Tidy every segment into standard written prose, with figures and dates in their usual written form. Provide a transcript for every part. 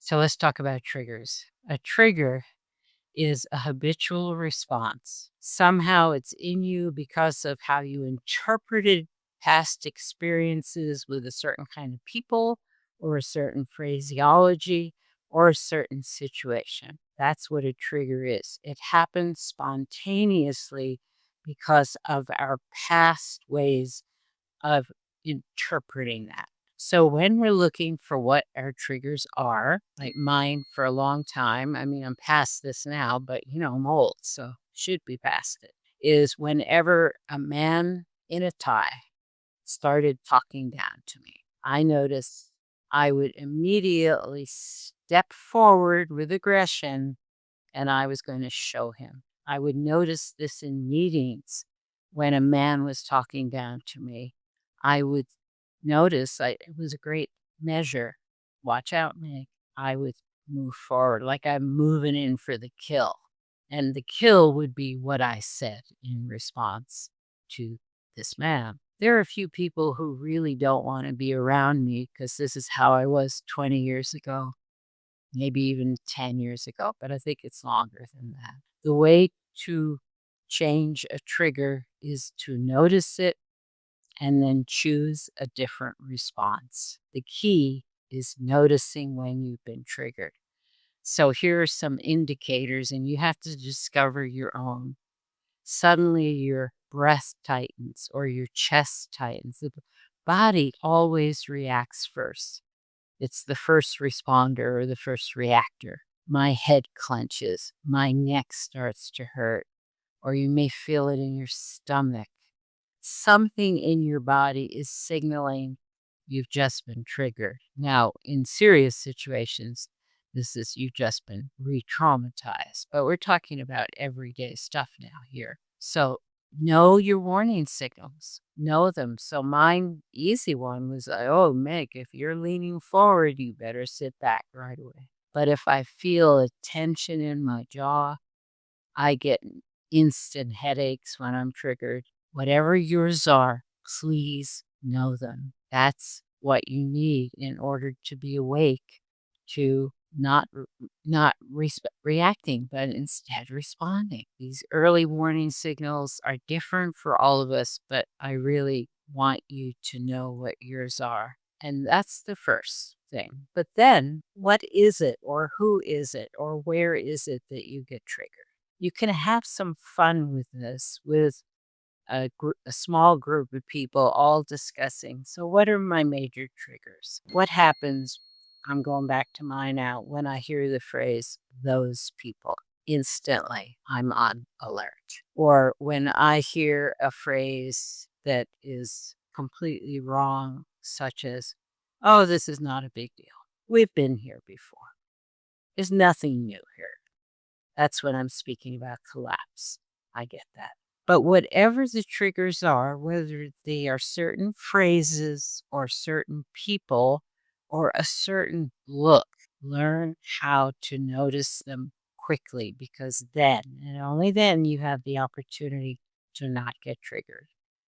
So let's talk about triggers. A trigger is a habitual response. Somehow it's in you because of how you interpreted past experiences with a certain kind of people or a certain phraseology or a certain situation. That's what a trigger is. It happens spontaneously because of our past ways of interpreting that. So when we're looking for what our triggers are, like mine for a long time, I mean, I'm past this now, but I'm old, so should be past it, is whenever a man in a tie started talking down to me, I noticed I would immediately step forward with aggression and I was going to show him. I would notice this in meetings when a man was talking down to me. I would notice it was a great measure. Watch out, Meg. I would move forward like I'm moving in for the kill. And the kill would be what I said in response to this man. There are a few people who really don't want to be around me because this is how I was 20 years ago, maybe even 10 years ago, but I think it's longer than that. The way to change a trigger is to notice it and then choose a different response. The key is noticing when you've been triggered. So here are some indicators, and you have to discover your own. Suddenly your breath tightens or your chest tightens. The body always reacts first. It's the first responder or the first reactor. My head clenches, my neck starts to hurt, or you may feel it in your stomach. Something in your body is signaling you've just been triggered. Now, in serious situations, this is you've just been re-traumatized, but we're talking about everyday stuff now here. So know your warning signals, know them. So mine easy one was, oh, Meg, if you're leaning forward, you better sit back right away. But if I feel a tension in my jaw, I get instant headaches when I'm triggered. Whatever yours are, please know them. That's what you need in order to be awake, to not reacting, but instead responding. These early warning signals are different for all of us, but I really want you to know what yours are. And that's the first thing. But then, what is it, or who is it, or where is it that you get triggered? You can have some fun with this, with a small group of people all discussing. So, what are my major triggers? What happens? I'm going back to mine now. When I hear the phrase, those people, instantly I'm on alert. Or when I hear a phrase that is completely wrong, such as, oh, this is not a big deal. We've been here before. There's nothing new here. That's when I'm speaking about collapse. I get that. But whatever the triggers are, whether they are certain phrases or certain people or a certain look, learn how to notice them quickly, because then, and only then, you have the opportunity to not get triggered.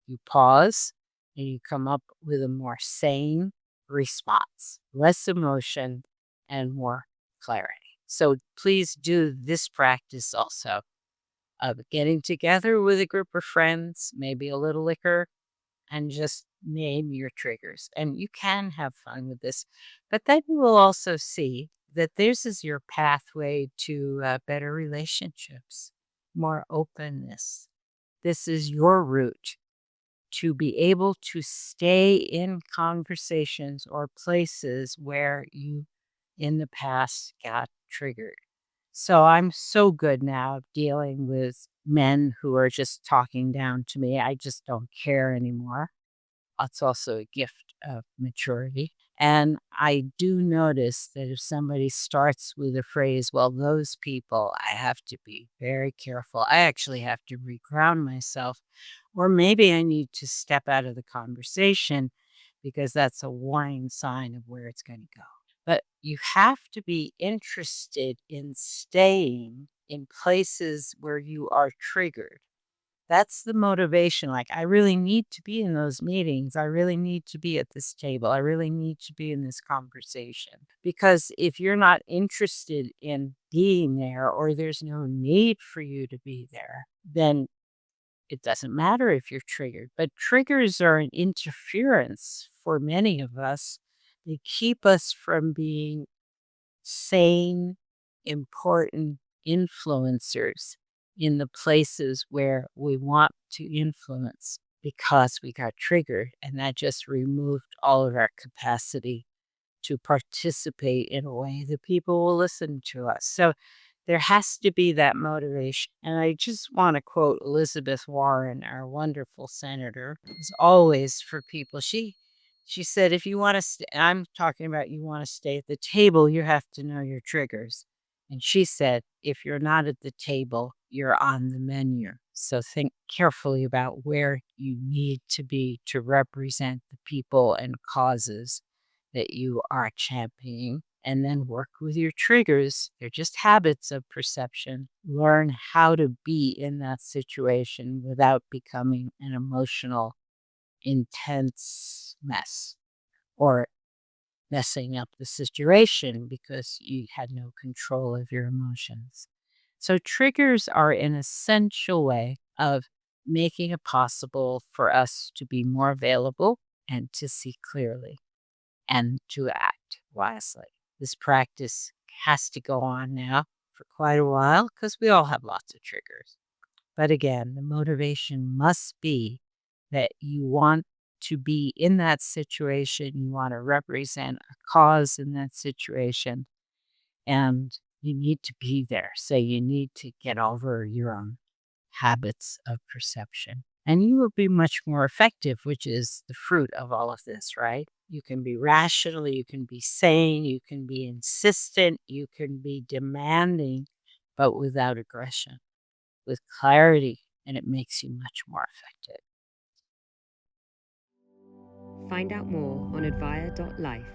You pause and you come up with a more sane response, less emotion and more clarity. So please do this practice also of getting together with a group of friends, maybe a little liquor, and just name your triggers. And you can have fun with this, but then you will also see that this is your pathway to better relationships, more openness. This is your route to be able to stay in conversations or places where you in the past got triggered. So I'm so good now at dealing with men who are just talking down to me. I just don't care anymore. It's also a gift of maturity. And I do notice that if somebody starts with a phrase, well, those people, I have to be very careful. I actually have to reground myself, or maybe I need to step out of the conversation because that's a warning sign of where it's going to go. But you have to be interested in staying in places where you are triggered That's the motivation. Like, I really need to be in those meetings. I really need to be at this table. I really need to be in this conversation. Because if you're not interested in being there or there's no need for you to be there, then it doesn't matter if you're triggered. But triggers are an interference for many of us. They keep us from being sane, important influencers in the places where we want to influence because we got triggered. And that just removed all of our capacity to participate in a way that people will listen to us. So there has to be that motivation. And I just want to quote Elizabeth Warren, our wonderful senator, as always for people. She said, if you want to, I'm talking about you want to stay at the table, you have to know your triggers. And she said, if you're not at the table, you're on the menu. So think carefully about where you need to be to represent the people and causes that you are championing, and then work with your triggers. They're just habits of perception. Learn how to be in that situation without becoming an emotional, intense mess or messing up the situation because you had no control of your emotions. So, triggers are an essential way of making it possible for us to be more available and to see clearly and to act wisely. This practice has to go on now for quite a while because we all have lots of triggers. But again, the motivation must be that you want to be in that situation, you want to represent a cause in that situation, and you need to be there. So you need to get over your own habits of perception. And you will be much more effective, which is the fruit of all of this, right? You can be rational, you can be sane, you can be insistent, you can be demanding, but without aggression, with clarity, and it makes you much more effective. Find out more on advire.life.